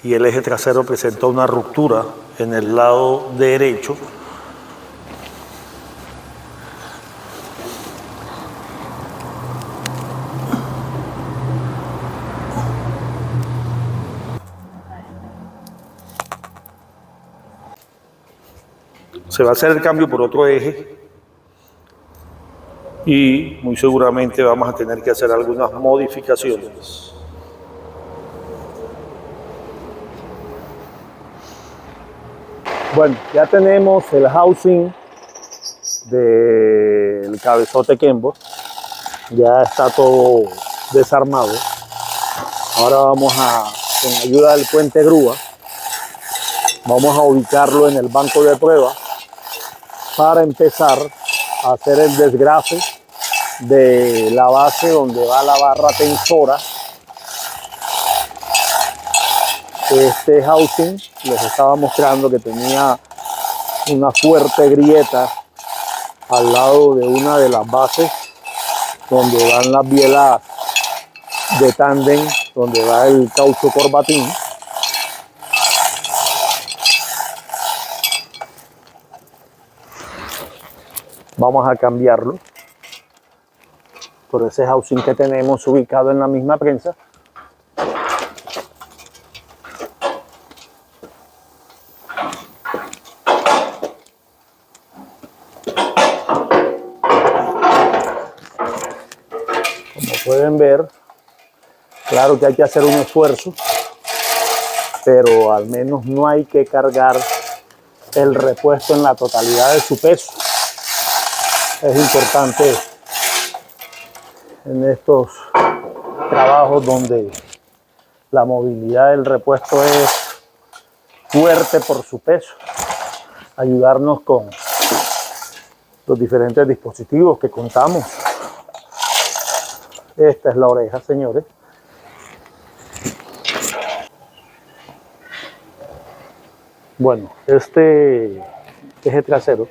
y el eje trasero presenta una ruptura en el lado derecho. Se va a hacer el cambio por otro eje y muy seguramente vamos a tener que hacer algunas modificaciones. Bueno, ya tenemos el housing del cabezote Kembo, ya está todo desarmado. Ahora vamos a, con ayuda del puente grúa, vamos a ubicarlo en el banco de prueba para empezar a hacer el desgrafe de la base donde va la barra tensora. Este housing les estaba mostrando que tenía una fuerte grieta al lado de una de las bases donde van las bielas de tándem, donde va el caucho corbatín. Vamos a cambiarlo por ese housing que tenemos ubicado en la misma prensa. Como pueden ver, claro que hay que hacer un esfuerzo, pero al menos no hay que cargar el repuesto en la totalidad de su peso. Es importante en estos trabajos donde la movilidad del repuesto es fuerte por su peso, ayudarnos con los diferentes dispositivos que contamos. Esta es la oreja, señores. Bueno, este eje trasero,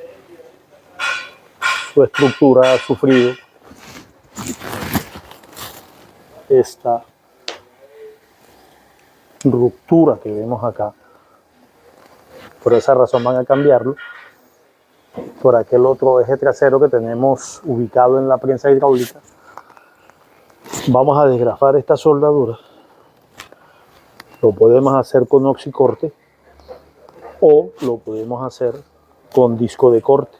su estructura ha sufrido esta ruptura que vemos acá. Por esa razón van a cambiarlo por aquel otro eje trasero que tenemos ubicado en la prensa hidráulica. Vamos a desgrafar esta soldadura. Lo podemos hacer con oxicorte o lo podemos hacer con disco de corte.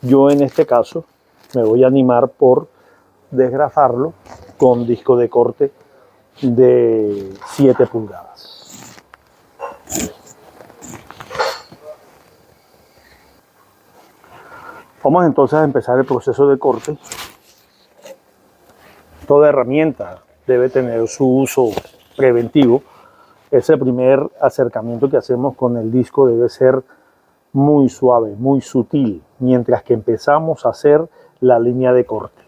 Yo en este caso me voy a animar por desgrafarlo con disco de corte de 7 pulgadas. Vamos entonces a empezar el proceso de corte. Toda herramienta debe tener su uso preventivo. Ese primer acercamiento que hacemos con el disco debe ser muy suave, muy sutil, mientras que empezamos a hacer la línea de corte.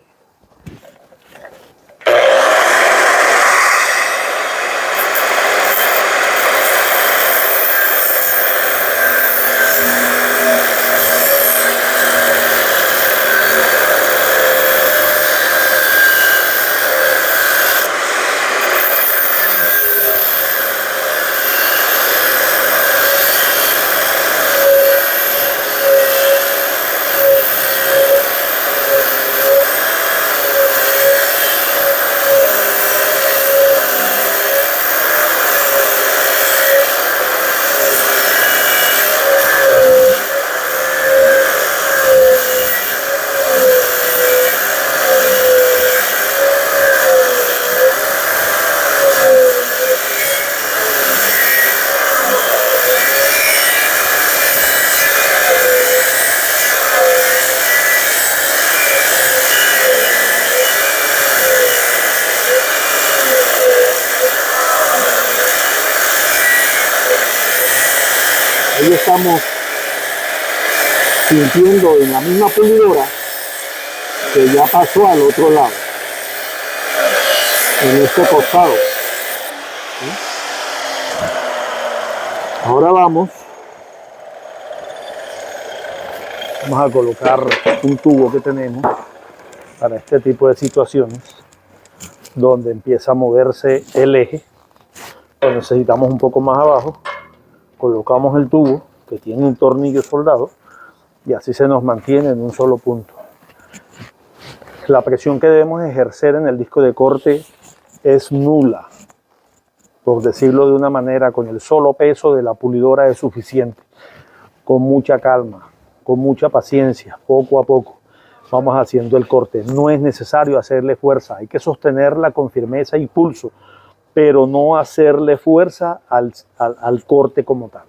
Ahí estamos sintiendo en la misma pulidora que ya pasó al otro lado, en este costado. Ahora vamos a colocar un tubo que tenemos para este tipo de situaciones donde empieza a moverse el eje. Lo necesitamos un poco más abajo. Colocamos el tubo que tiene un tornillo soldado y así se nos mantiene en un solo punto. La presión que debemos ejercer en el disco de corte es nula, por decirlo de una manera. Con el solo peso de la pulidora es suficiente. Con mucha calma, con mucha paciencia, poco a poco vamos haciendo el corte. No es necesario hacerle fuerza, hay que sostenerla con firmeza y pulso, pero no hacerle fuerza al corte como tal.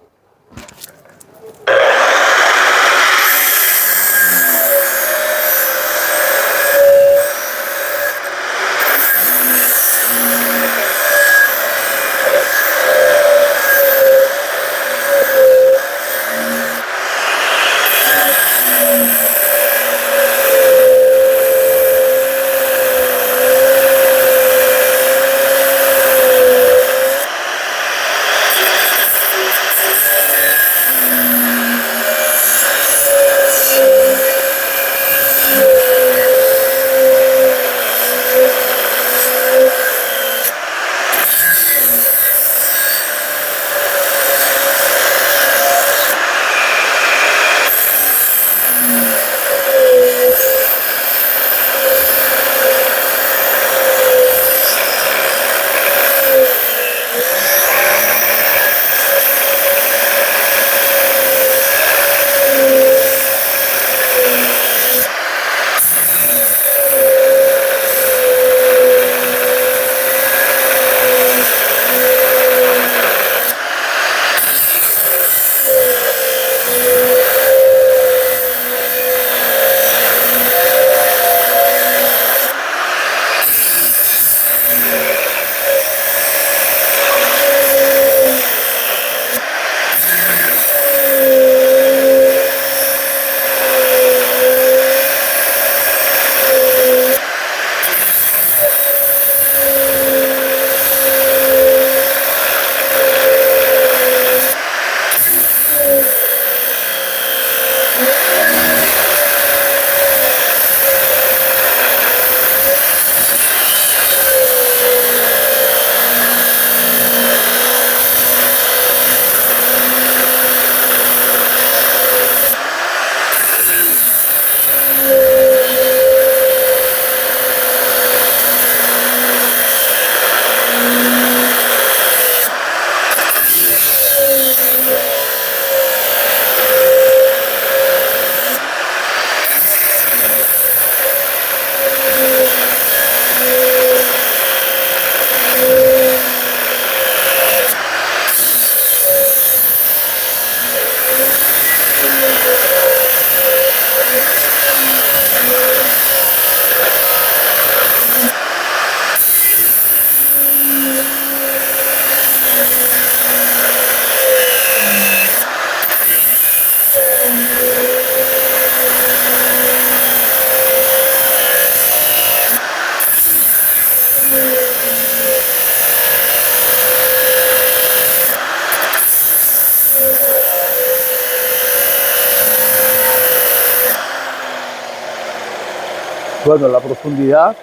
Bueno, la profundidad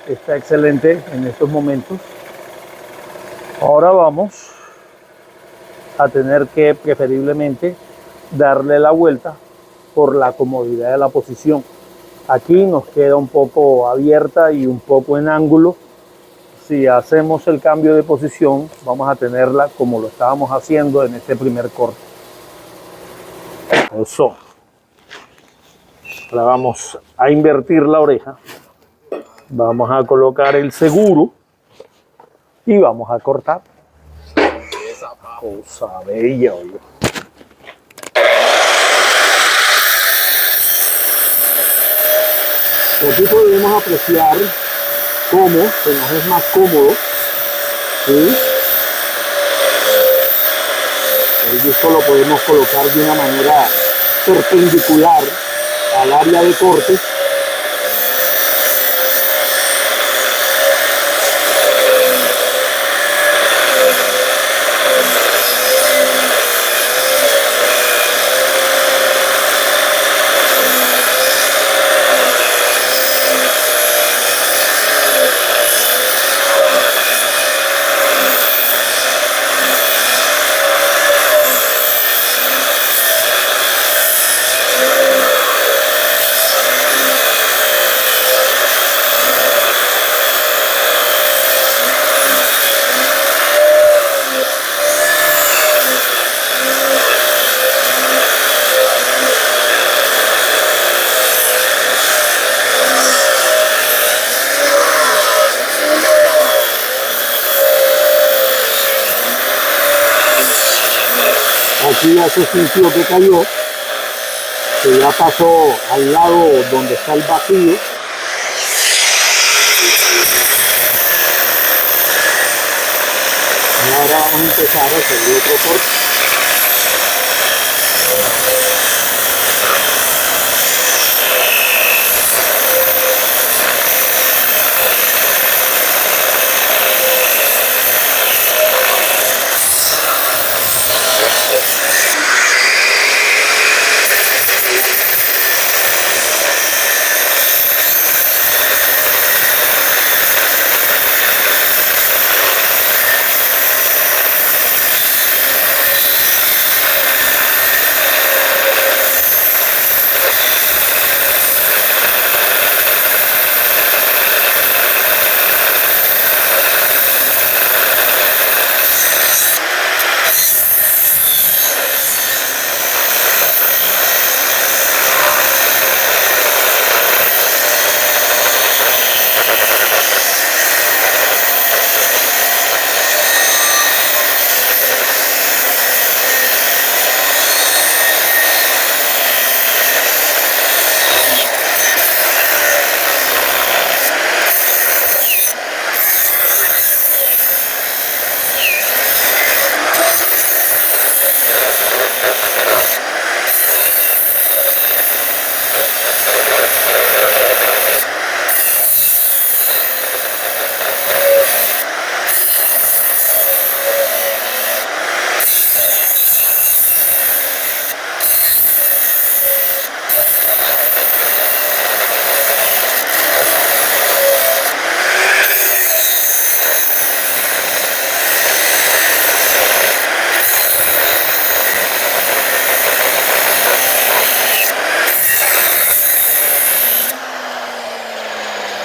está excelente en estos momentos. Ahora vamos a tener que preferiblemente darle la vuelta por la comodidad de la posición. Aquí nos queda un poco abierta y un poco en ángulo. Si hacemos el cambio de posición, vamos a tenerla como lo estábamos haciendo en este primer corte. Eso. Ahora vamos a invertir la oreja. Vamos a colocar el seguro y vamos a cortar. Cosa bella, oye. Aquí podemos apreciar cómo se nos es más cómodo, ¿sí? El disco lo podemos colocar de una manera perpendicular al área de corte. aquí ya se sintió que cayó, que ya pasó al lado donde está el vacío. Y ahora vamos a empezar a hacer el otro corte.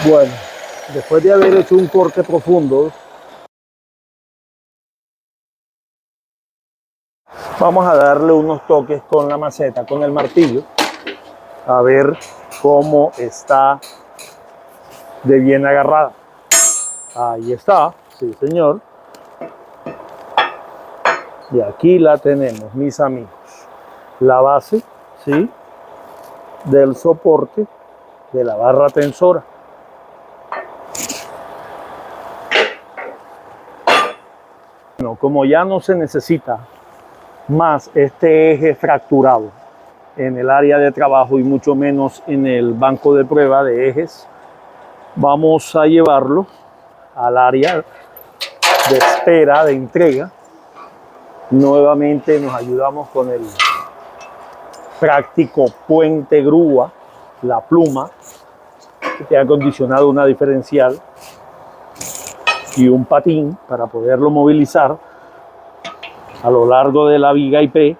Bueno, después de haber hecho un corte profundo, vamos a darle unos toques con la maceta, con el martillo, a ver cómo está de bien agarrada. Ahí está, sí señor. Y aquí la tenemos, mis amigos. La base, ¿sí?, del soporte de la barra tensora. Bueno, como ya no se necesita más este eje fracturado en el área de trabajo y mucho menos en el banco de prueba de ejes, vamos a llevarlo al área de espera, de entrega. Nuevamente nos ayudamos con el práctico puente grúa, la pluma, que te ha acondicionado una diferencial y un patín para poderlo movilizar a lo largo de la viga IP. Y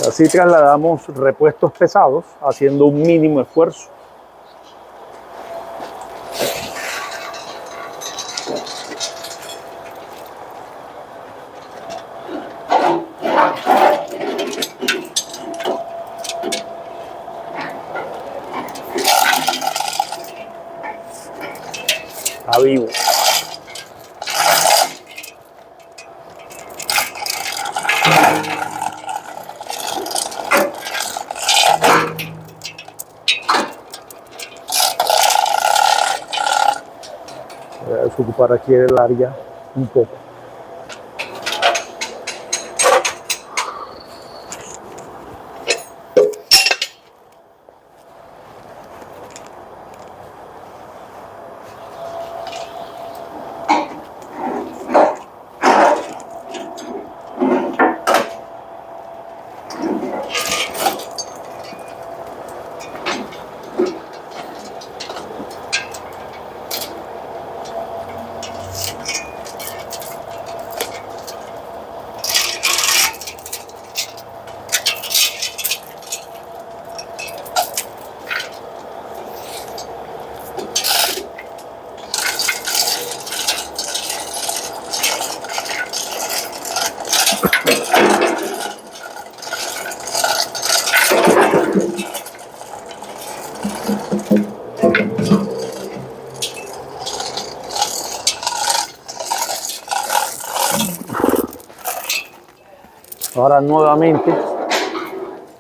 así trasladamos repuestos pesados haciendo un mínimo esfuerzo. A vivo. Voy a desocupar aquí el área un poco. Ahora nuevamente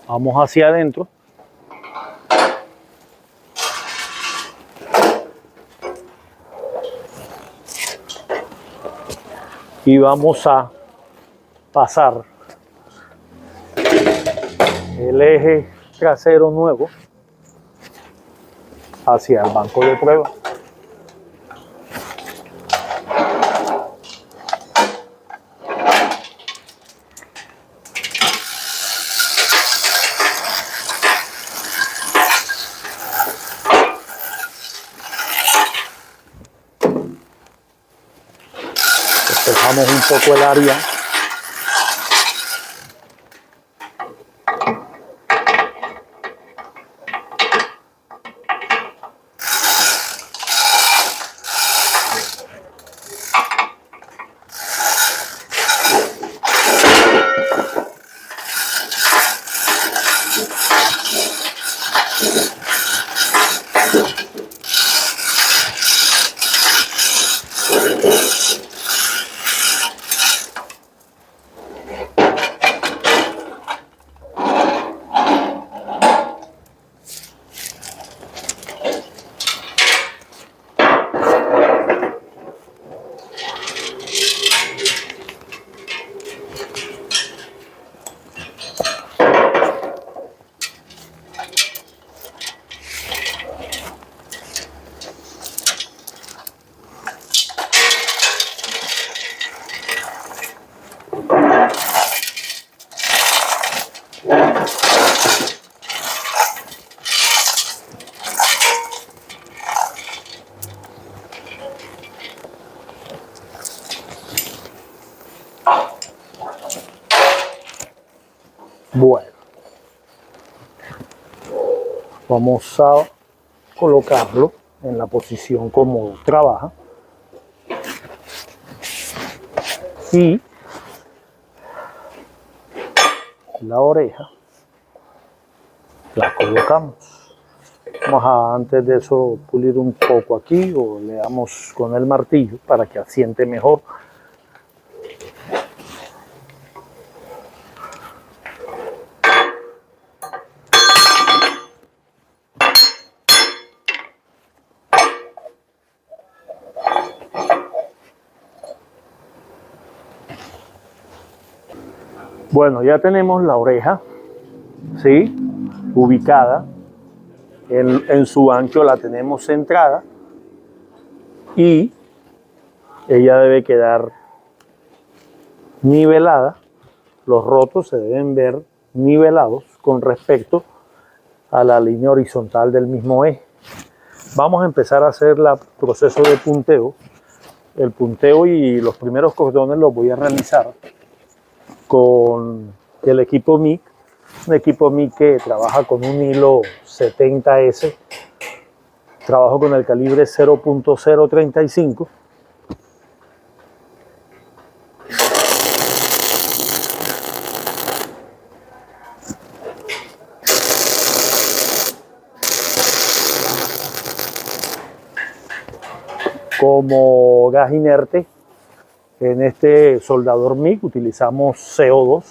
vamos hacia adentro. Y vamos a pasar el eje trasero nuevo hacia el banco de prueba. Despejamos un poco el área. Bueno, vamos a colocarlo en la posición como trabaja y la oreja la colocamos. Vamos a, antes de eso, pulir un poco aquí o le damos con el martillo para que asiente mejor. Bueno, ya tenemos la oreja, ¿sí? Ubicada. En su ancho la tenemos centrada y ella debe quedar nivelada. Los rotos se deben ver nivelados con respecto a la línea horizontal del mismo eje. Vamos a empezar a hacer el proceso de punteo. El punteo y los primeros cordones los voy a realizar con el equipo MIG, un equipo MIG que trabaja con un hilo 70S, trabajo con el calibre 0.035. Como gas inerte, en este soldador MIG utilizamos CO2.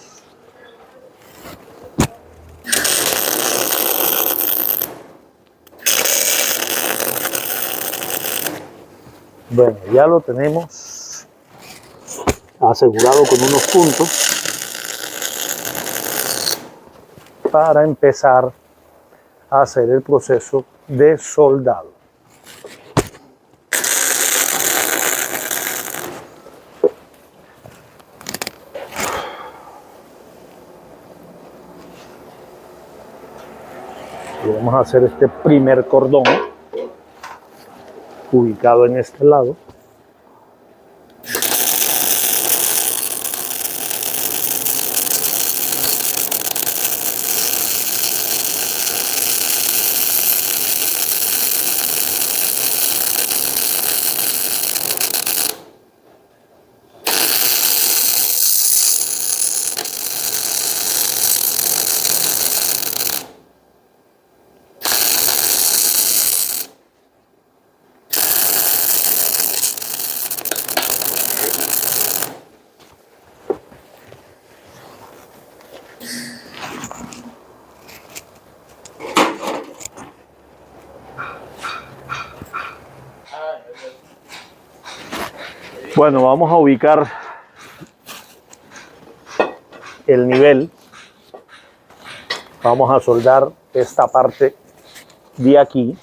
Bueno, ya lo tenemos asegurado con unos puntos para empezar a hacer el proceso de soldado. Y vamos a hacer este primer cordón ubicado en este lado. Bueno, vamos a ubicar el nivel. Vamos a soldar esta parte de aquí.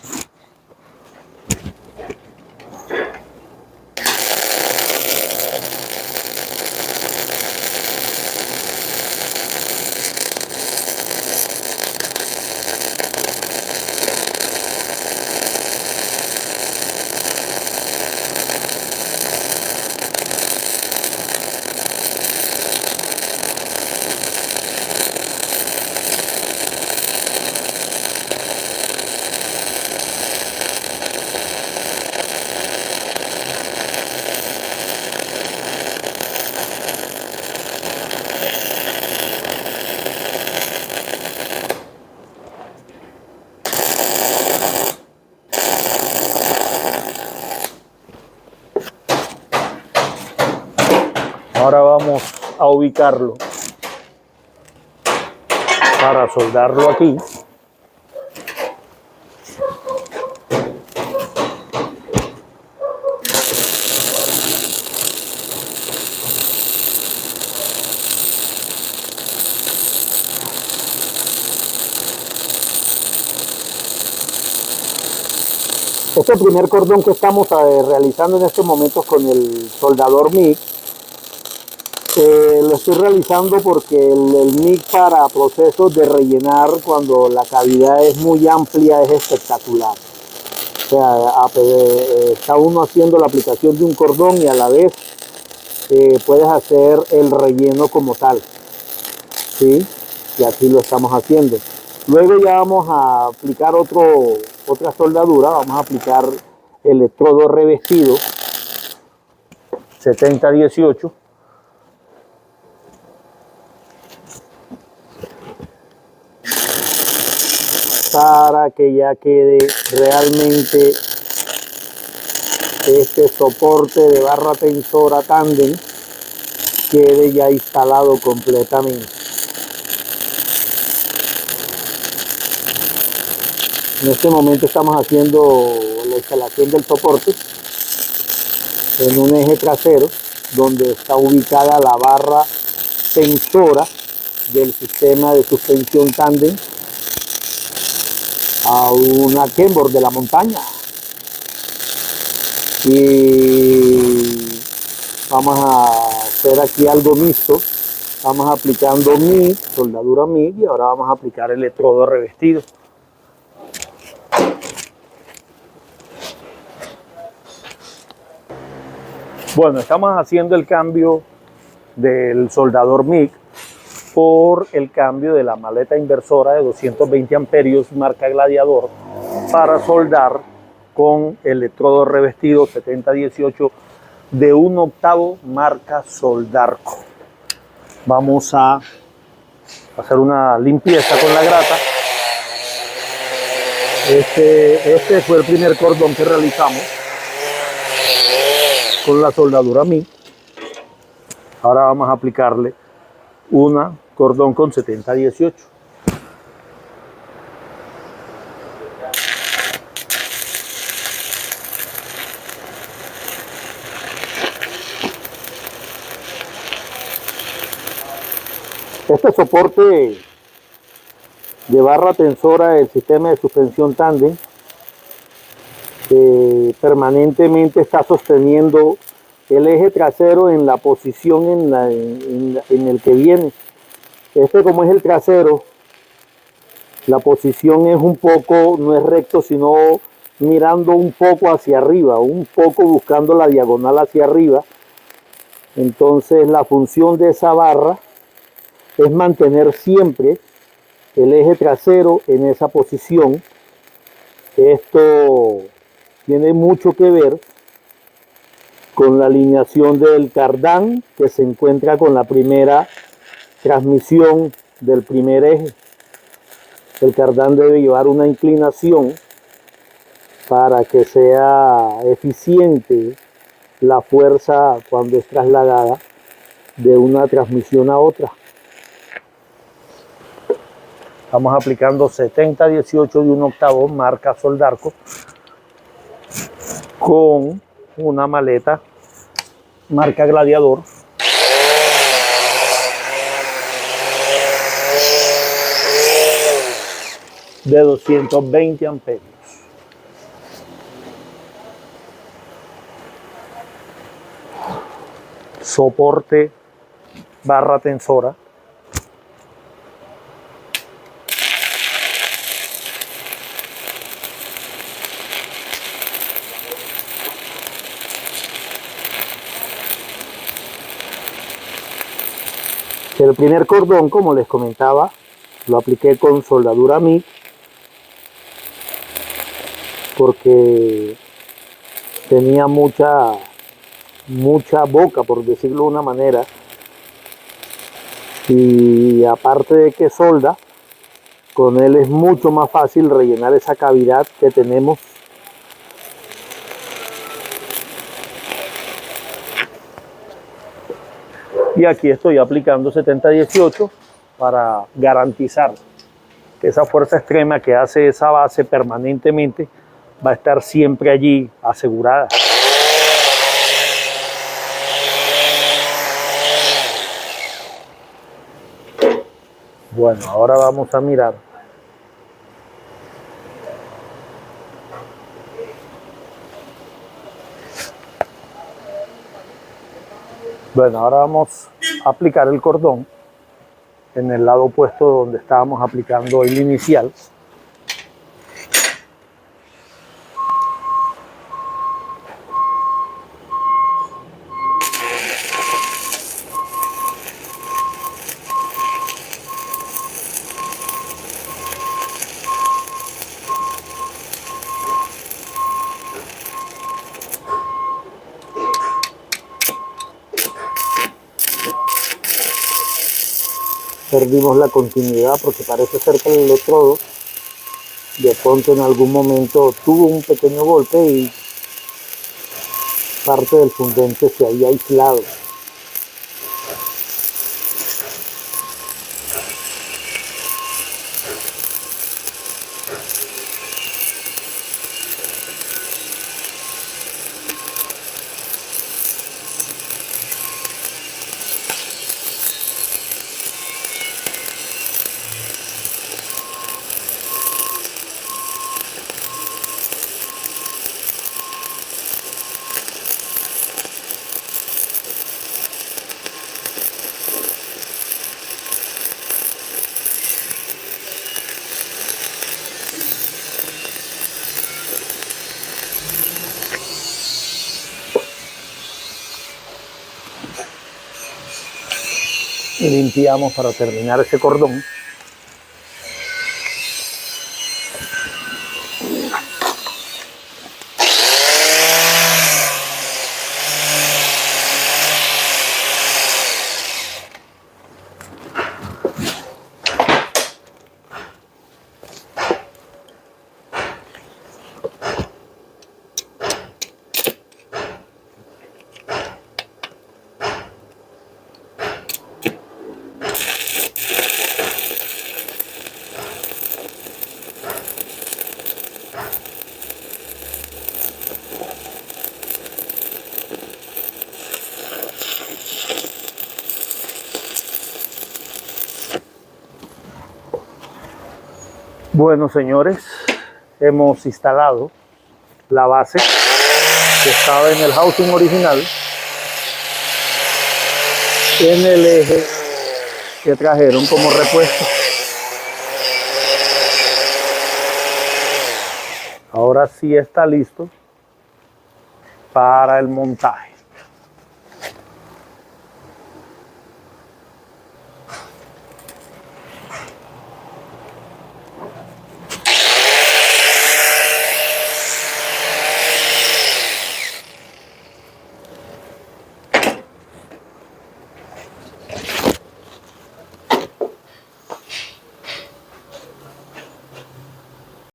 Ahora vamos a ubicarlo para soldarlo aquí. Este primer cordón que estamos realizando en estos momentos con el soldador MIG, lo estoy realizando porque el MIG para procesos de rellenar cuando la cavidad es muy amplia es espectacular. O sea, está uno haciendo la aplicación de un cordón y a la vez puedes hacer el relleno como tal, ¿sí? Y aquí lo estamos haciendo. Luego ya vamos a aplicar otra soldadura. Vamos a aplicar electrodo revestido 7018 para que ya quede realmente este soporte de barra tensora tándem quede ya instalado completamente. En este momento estamos haciendo la instalación del soporte en un eje trasero donde está ubicada la barra tensora del sistema de suspensión tándem a una Kenworth de la montaña. Y vamos a hacer aquí algo mixto. Vamos aplicando MIG, soldadura MIG, y ahora vamos a aplicar electrodo revestido. Bueno, estamos haciendo el cambio del soldador MIG por el cambio de la maleta inversora de 220 amperios marca Gladiador para soldar con electrodo revestido 7018 de 1/8 marca Soldarco. Vamos a hacer una limpieza con la grata. Este fue el primer cordón que realizamos con la soldadura MIG. Ahora vamos a aplicarle una cordón con 7018. Este soporte de barra tensora del sistema de suspensión tándem permanentemente está sosteniendo el eje trasero en la posición en el que viene. Como es el trasero, la posición es un poco, no es recto, sino mirando un poco hacia arriba, un poco buscando la diagonal hacia arriba. Entonces la función de esa barra es mantener siempre el eje trasero en esa posición. Esto tiene mucho que ver con la alineación del cardán que se encuentra con la primera transmisión del primer eje. El cardán debe llevar una inclinación para que sea eficiente la fuerza cuando es trasladada de una transmisión a otra. Estamos aplicando 7018 de 1/8 marca Soldarco con una maleta marca Gladiador. De 220 amperios. Soporte barra tensora. El primer cordón, como les comentaba, lo apliqué con soldadura MIG porque tenía mucha boca, por decirlo de una manera, y aparte de que solda, con él es mucho más fácil rellenar esa cavidad que tenemos. Y aquí estoy aplicando 70-18 para garantizar que esa fuerza extrema que hace esa base permanentemente va a estar siempre allí asegurada. Bueno, ahora vamos a mirar. Bueno, ahora vamos a aplicar el cordón en el lado opuesto donde estábamos aplicando el inicial. Perdimos la continuidad porque parece ser que el electrodo de pronto en algún momento tuvo un pequeño golpe y parte del fundente se había aislado. Y limpiamos para terminar ese cordón. Bueno, señores, hemos instalado la base que estaba en el housing original en el eje que trajeron como repuesto. Ahora sí está listo para el montaje.